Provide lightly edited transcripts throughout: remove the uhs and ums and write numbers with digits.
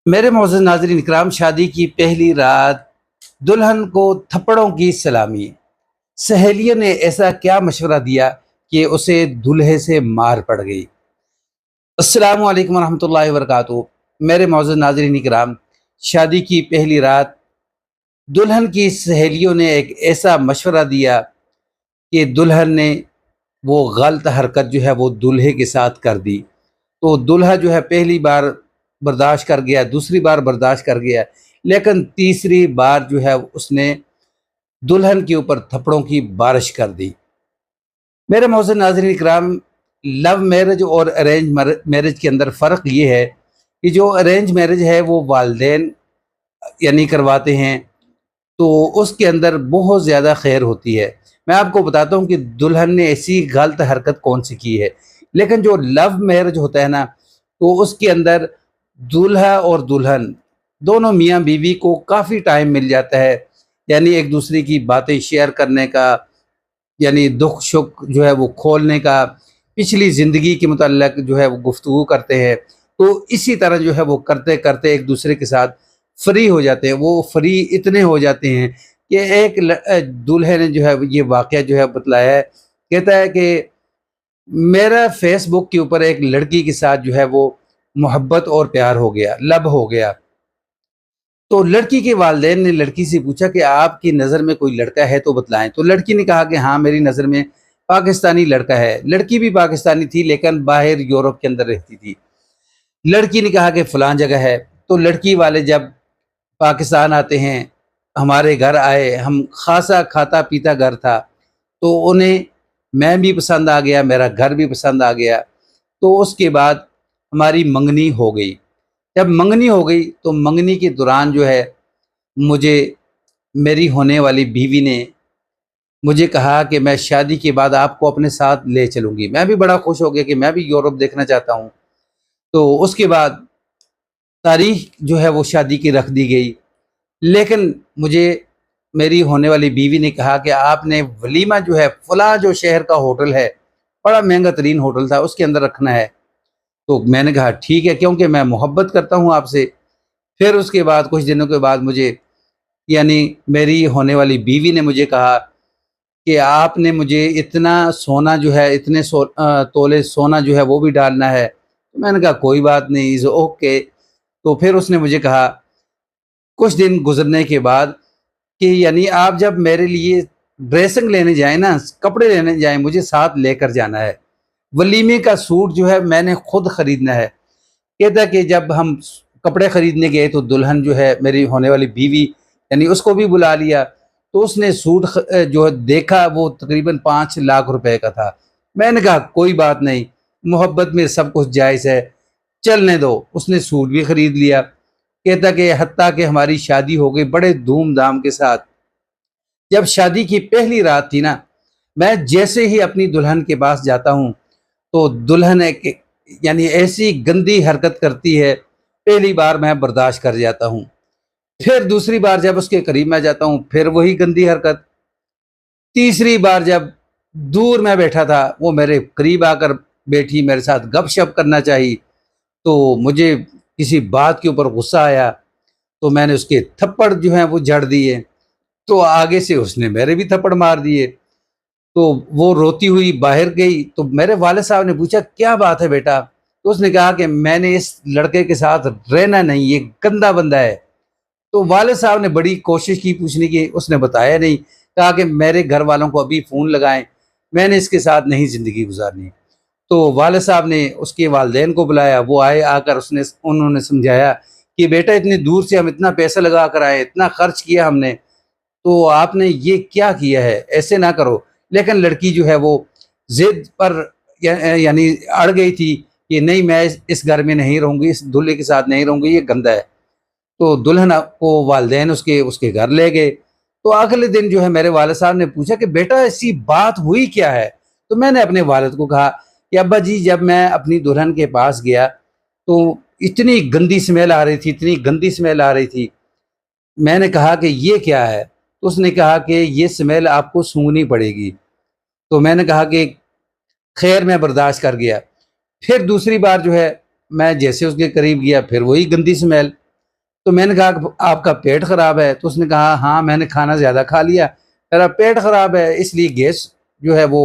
मेरे मोअज़्ज़ज़ नाज़रीन इकराम, शादी की पहली रात, दुल्हन को थप्पड़ों की सलामी। सहेलियों ने ऐसा क्या मशवरा दिया कि उसे दूल्हे से मार पड़ गई। अस्सलामु अलैकुम वरहमतुल्लाहि वबरकातुहू। मेरे मोअज़्ज़ज़ नाज़रीन इकराम, शादी की पहली रात दुल्हन की सहेलियों ने एक ऐसा मशवरा दिया कि दुल्हन ने वो गलत हरकत जो है वो दूल्हे के साथ कर दी। तो दूल्हा जो है पहली बार बर्दाश्त कर गया, दूसरी बार बर्दाश्त कर गया, लेकिन तीसरी बार जो है उसने दुल्हन के ऊपर थप्पड़ों की बारिश कर दी। मेरे मोहसिन नाज़रीन इकराम, लव मैरिज और अरेंज मैरिज के अंदर फ़र्क ये है कि जो अरेंज मैरिज है वो वालिदैन यानी करवाते हैं, तो उसके अंदर बहुत ज़्यादा खैर होती है। मैं आपको बताता हूँ कि दुल्हन ने ऐसी गलत हरकत कौन सी की है। लेकिन जो लव मैरिज होता है ना, तो उसके अंदर दूल्हा और दुल्हन दोनों मियाँ बीवी को काफ़ी टाइम मिल जाता है, यानी एक दूसरे की बातें शेयर करने का, यानी दुख सुख जो है वो खोलने का, पिछली ज़िंदगी के मुतल्लक जो है वो गुफ्तगू करते हैं। तो इसी तरह जो है वो करते करते एक दूसरे के साथ फ्री हो जाते हैं। वो फ्री इतने हो जाते हैं कि दूल्हे ने जो है ये वाक़या जो है बतलाया है। कहता है कि मेरा फ़ेसबुक के ऊपर एक लड़की के साथ जो है वो मोहब्बत और प्यार हो गया, लब हो गया। तो लड़की के वालिदैन ने लड़की से पूछा कि आपकी नज़र में कोई लड़का है तो बतलाएं। तो लड़की ने कहा कि हाँ, मेरी नज़र में पाकिस्तानी लड़का है। लड़की भी पाकिस्तानी थी, लेकिन बाहर यूरोप के अंदर रहती थी। लड़की ने कहा कि फ़लाँ जगह है। तो लड़की वाले जब पाकिस्तान आते हैं, हमारे घर आए, हम खासा खाता पीता घर था, तो उन्हें मैं भी पसंद आ गया, मेरा घर भी पसंद आ गया। तो उसके बाद हमारी मंगनी हो गई। जब मंगनी हो गई तो मंगनी के दौरान जो है मुझे मेरी होने वाली बीवी ने मुझे कहा कि मैं शादी के बाद आपको अपने साथ ले चलूँगी। मैं भी बड़ा खुश हो गया कि मैं भी यूरोप देखना चाहता हूँ। तो उसके बाद तारीख जो है वो शादी की रख दी गई। लेकिन मुझे मेरी होने वाली बीवी ने कहा कि आपने वलीमा जो है फ़लाँ जो शहर का होटल है, बड़ा महँगा तरीन होटल था, उसके अंदर रखना है। तो मैंने कहा ठीक है, क्योंकि मैं मोहब्बत करता हूँ आपसे। फिर उसके बाद कुछ दिनों के बाद मुझे, यानी मेरी होने वाली बीवी ने मुझे कहा कि आपने मुझे इतना सोना जो है, इतने तोले सोना जो है वो भी डालना है। तो मैंने कहा कोई बात नहीं, इज़ ओके। तो फिर उसने मुझे कहा कुछ दिन गुजरने के बाद कि यानी आप जब मेरे लिए ड्रेसिंग लेने जाएँ ना, कपड़े लेने जाएँ, मुझे साथ लेकर जाना है। वलीमे का सूट जो है मैंने खुद खरीदना है। कहता है कि जब हम कपड़े खरीदने गए तो दुल्हन जो है मेरी होने वाली बीवी, यानी उसको भी बुला लिया। तो उसने सूट जो है देखा, वो तकरीबन 5 लाख रुपए का था। मैंने कहा कोई बात नहीं, मोहब्बत में सब कुछ जायज़ है, चलने दो। उसने सूट भी खरीद लिया। कहता कि हत्ता कि हमारी शादी हो गई बड़े धूम-धाम के साथ। जब शादी की पहली रात थी ना, मैं जैसे ही अपनी दुल्हन के पास जाता हूँ, तो दुल्हन एक यानी ऐसी गंदी हरकत करती है, पहली बार मैं बर्दाश्त कर जाता हूँ। फिर दूसरी बार जब उसके करीब मैं जाता हूँ, फिर वही गंदी हरकत। तीसरी बार जब दूर मैं बैठा था, वो मेरे करीब आकर बैठी, मेरे साथ गपशप करना चाही, तो मुझे किसी बात के ऊपर गुस्सा आया, तो मैंने उसके थप्पड़ जो हैं वो जड़ दिए। तो आगे से उसने मेरे भी थप्पड़ मार दिए। तो वो रोती हुई बाहर गई। तो मेरे वालिद साहब ने पूछा क्या बात है बेटा? तो उसने कहा कि मैंने इस लड़के के साथ रहना नहीं, ये गंदा बंदा है। तो वालिद साहब ने बड़ी कोशिश की पूछने की, उसने बताया नहीं। कहा कि मेरे घर वालों को अभी फ़ोन लगाएं, मैंने इसके साथ नहीं ज़िंदगी गुजारनी। तो वालिद साहब ने उसके वालिदैन को बुलाया, वो आए, आकर उन्होंने समझाया कि बेटा इतनी दूर से हम इतना पैसा लगा कर आए, इतना खर्च किया हमने, तो आपने ये क्या किया है? ऐसे ना करो। लेकिन लड़की जो है वो ज़िद पर यानी अड़ गई थी कि नहीं, मैं इस घर में नहीं रहूँगी, इस दूल्हे के साथ नहीं रहूँगी, ये गंदा है। तो दुल्हन को वालिदैन उसके उसके घर ले गए। तो अगले दिन जो है मेरे वालिद साहब ने पूछा कि बेटा ऐसी बात हुई क्या है? तो मैंने अपने वालिद को कहा कि अब्बा जी, जब मैं अपनी दुल्हन के पास गया तो इतनी गंदी स्मेल आ रही थी, इतनी गंदी स्मेल आ रही थी। मैंने कहा कि ये क्या है? तो उसने कहा कि ये स्मेल आपको सूंघनी पड़ेगी। तो मैंने कहा कि खैर, मैं बर्दाश्त कर गया। फिर दूसरी बार जो है मैं जैसे उसके करीब गया, फिर वही गंदी स्मेल। तो मैंने कहा कि आपका पेट ख़राब है? तो उसने कहा हाँ, मैंने खाना ज़्यादा खा लिया, मेरा पेट ख़राब है, इसलिए गैस जो है वो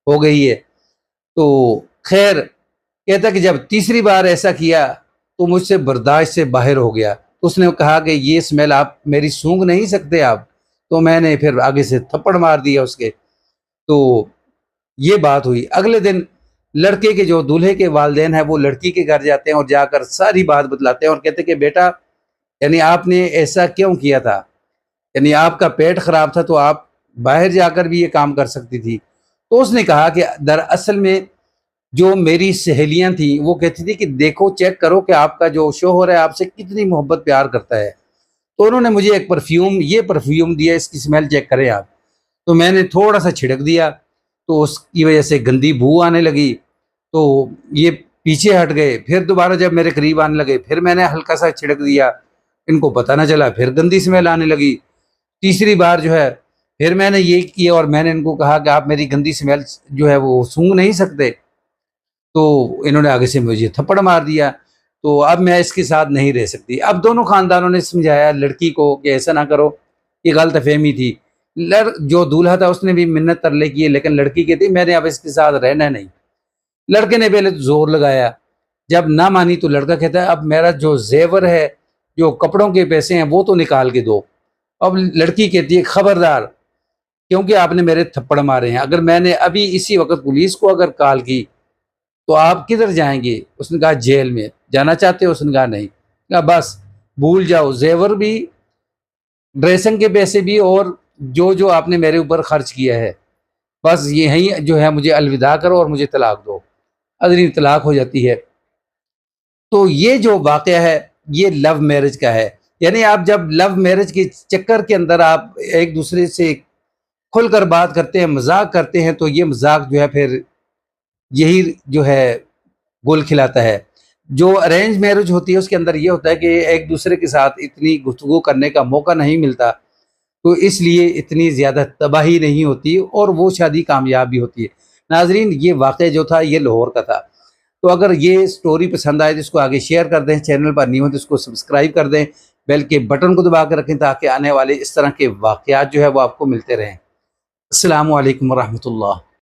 हो गई है। तो खैर, कहता कि जब तीसरी बार ऐसा किया तो मुझसे बर्दाश्त से बाहर हो गया। तो उसने कहा कि ये स्मेल आप मेरी सूंघ नहीं सकते आप। तो मैंने फिर आगे से थप्पड़ मार दिया उसके। तो ये बात हुई। अगले दिन लड़के के जो दूल्हे के वालिदैन हैं वो लड़की के घर जाते हैं और जाकर सारी बात बतलाते हैं और कहते हैं कि बेटा, यानी आपने ऐसा क्यों किया था? यानी आपका पेट खराब था तो आप बाहर जाकर भी ये काम कर सकती थी। तो उसने कहा कि दरअसल में जो मेरी सहेलियां थी वो कहती थी कि देखो, चेक करो कि आपका जो शौहर है आपसे कितनी मोहब्बत प्यार करता है। तो उन्होंने मुझे एक परफ्यूम दिया, इसकी स्मेल चेक करें आप। तो मैंने थोड़ा सा छिड़क दिया, तो उसकी वजह से गंदी बू आने लगी। तो ये पीछे हट गए। फिर दोबारा जब मेरे करीब आने लगे फिर मैंने हल्का सा छिड़क दिया, इनको पता ना चला, फिर गंदी स्मेल आने लगी। तीसरी बार जो है फिर मैंने ये किया और मैंने इनको कहा कि आप मेरी गंदी स्मेल जो है वो सूंघ नहीं सकते। तो इन्होंने आगे से मुझे थप्पड़ मार दिया। तो अब मैं इसके साथ नहीं रह सकती। अब दोनों खानदानों ने समझाया लड़की को कि ऐसा ना करो, ये गलतफहमी थी। जो दूल्हा था उसने भी मिन्नत तरले किए, लेकिन लड़की कहती मैंने अब इसके साथ रहना नहीं। लड़के ने पहले तो जोर लगाया, जब ना मानी तो लड़का कहता है अब मेरा जो जेवर है, जो कपड़ों के पैसे हैं वो तो निकाल के दो। अब लड़की कहती है खबरदार, क्योंकि आपने मेरे थप्पड़ मारे हैं, अगर मैंने अभी इसी वक्त पुलिस को अगर कॉल की तो आप किधर जाएंगे? उसने कहा जेल में। जाना चाहते हो? उसने कहा नहीं। कहा बस भूल जाओ, जेवर भी, ड्रेसिंग के पैसे भी, और जो जो आपने मेरे ऊपर खर्च किया है, बस यही जो है मुझे अलविदा करो और मुझे तलाक दो। अदरी तलाक हो जाती है। तो ये जो वाक़या है ये लव मैरिज का है। यानी आप जब लव मैरिज के चक्कर के अंदर आप एक दूसरे से खुलकर बात करते हैं, मजाक करते हैं, तो ये मजाक जो है फिर यही जो है गुल खिलाता है। जो अरेंज मैरिज होती है उसके अंदर ये होता है कि एक दूसरे के साथ इतनी गुफ्तगू करने का मौका नहीं मिलता, तो इसलिए इतनी ज़्यादा तबाही नहीं होती और वो शादी कामयाब भी होती है। नाजरीन, ये वाक़या जो था ये लाहौर का था। तो अगर ये स्टोरी पसंद आए तो इसको आगे शेयर कर दें, चैनल पर न्यू हो तो इसको सब्सक्राइब कर दें, बेल के बटन को दबा कर रखें ताकि आने वाले इस तरह के वाक़यात जो है वो आपको मिलते रहें। अस्सलामु अलैकुम वरहमतुल्लाह।